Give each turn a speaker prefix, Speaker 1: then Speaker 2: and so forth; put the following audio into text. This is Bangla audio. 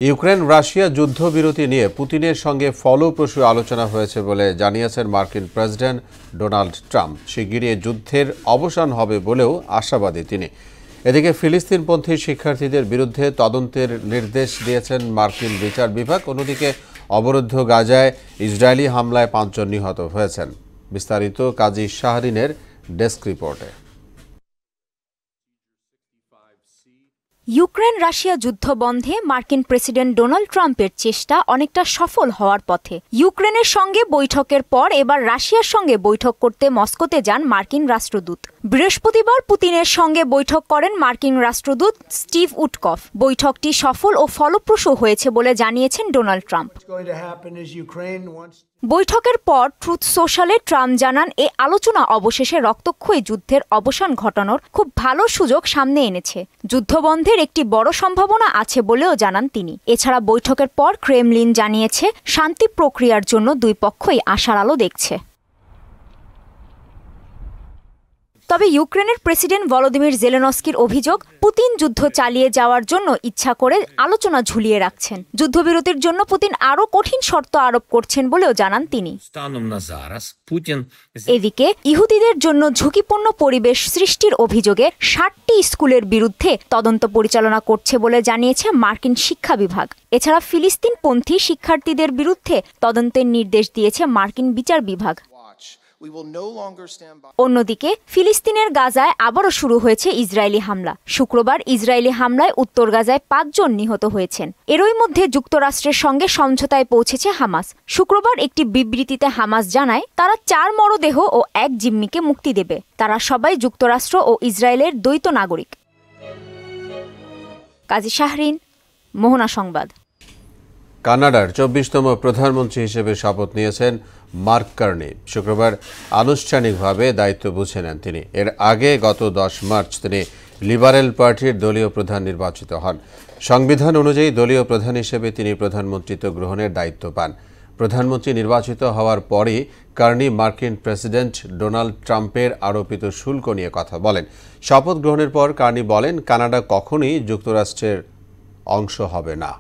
Speaker 1: ইউক্রেন রাশিয়া যুদ্ধবিরতি নিয়ে পুতিনের সঙ্গে ফলপ্রসূ আলোচনা হয়েছে বলে জানিয়েছেন মার্কিন প্রেসিডেন্ট ডোনাল্ড ট্রাম্প। শিগগিরই যুদ্ধের অবসান হবে বলেও আশাবাদী তিনি। এদিকে ফিলিস্তিনপন্থী শিক্ষার্থীদের বিরুদ্ধে তদন্তের নির্দেশ দিয়েছেন মার্কিন বিচার বিভাগ। অন্যদিকে অবরুদ্ধ গাজায় ইসরায়েলি হামলায় ৫ জন নিহত হয়েছেন। বিস্তারিত কাজী শাহরিনের ডেস্ক রিপোর্টে।
Speaker 2: ইউক্রেন রাশিয়া যুদ্ধ বন্ধে মার্কিন প্রেসিডেন্ট ডোনাল্ড ট্রাম্পের চেষ্টা অনেকটা সফল হওয়ার পথে। ইউক্রেনের সঙ্গে বৈঠকের পর এবার রাশিয়ার সঙ্গে বৈঠক করতে মস্কোতে যান মার্কিন রাষ্ট্রদূত। বৃহস্পতিবার পুতিনের সঙ্গে বৈঠক করেন মার্কিন রাষ্ট্রদূত স্টিভ উটকফ। বৈঠকটি সফল ও ফলপ্রসূ হয়েছে বলে জানিয়েছেন ডোনাল্ড ট্রাম্প। বৈঠকের পর ট্রুথ সোশ্যালে ট্রাম্প জানান, এই আলোচনা অবশেষে রক্তক্ষয়ী যুদ্ধের অবসান ঘটানোর খুব ভালো সুযোগ সামনে এনেছে। যুদ্ধবন্ধের একটি বড় সম্ভাবনা আছে বলেও জানান তিনি। এছাড়া বৈঠকের পর ক্রেমলিন জানিয়েছে, শান্তি প্রক্রিয়ার জন্য দুই পক্ষই আশার আলো দেখছে। তবে ইউক্রেনের প্রেসিডেন্ট ভলোদিমির জেলেনস্কির অভিযোগ, পুতিন যুদ্ধ চালিয়ে যাওয়ার জন্য ইচ্ছা করে আলোচনা ঝুলিয়ে রাখছেন। যুদ্ধবিরতির জন্য পুতিন আরও কঠিন শর্ত আরোপ করছেন বলেও জানান তিনি। এদিকে ইহুদিদের জন্য ঝুঁকিপূর্ণ পরিবেশ সৃষ্টির অভিযোগে 60টি স্কুলের বিরুদ্ধে তদন্ত পরিচালনা করছে বলে জানিয়েছে মার্কিন শিক্ষা বিভাগ। এছাড়া ফিলিস্তিনপন্থী শিক্ষার্থীদের বিরুদ্ধে তদন্তের নির্দেশ দিয়েছে মার্কিন বিচার বিভাগ। অন্যদিকে ফিলিস্তিনের গাজায় আবারও শুরু হয়েছে ইসরায়েলি হামলা। শুক্রবার ইসরায়েলি হামলায় উত্তর গাজায় ৫ জন নিহত হয়েছেন। এরই মধ্যে যুক্তরাষ্ট্রের সঙ্গে সমঝোতায় পৌঁছেছে হামাস। শুক্রবার একটি বিবৃতিতে হামাস জানায়, তারা 4 মরদেহ ও 1 জিম্মিকে মুক্তি দেবে। তারা সবাই যুক্তরাষ্ট্র ও ইসরায়েলের দ্বৈত নাগরিক। কাজী শাহরিন, মোহনা সংবাদ।
Speaker 1: কানাডার 24তম প্রধানমন্ত্রী হিসেবে শপথ নিয়েছেন মার্ক কার্নি। শুক্রবার আনুষ্ঠানিকভাবে দায়িত্ব বুঝে নেন তিনি। এর আগে গত 10 মার্চ তিনি লিবারেল পার্টির দলীয় প্রধান নির্বাচিত হন। সংবিধান অনুযায়ী দলীয় প্রধান হিসেবে তিনি প্রধানমন্ত্রিত্ব গ্রহণের দায়িত্ব পান। প্রধানমন্ত্রী নির্বাচিত হওয়ার পরই কার্নি মার্কিন প্রেসিডেন্ট ডোনাল্ড ট্রাম্পের আরোপিত শুল্ক নিয়ে কথা বলেন। শপথ গ্রহণের পর কার্নি বলেন, কানাডা কখনোই যুক্তরাষ্ট্রের অংশ হবে না।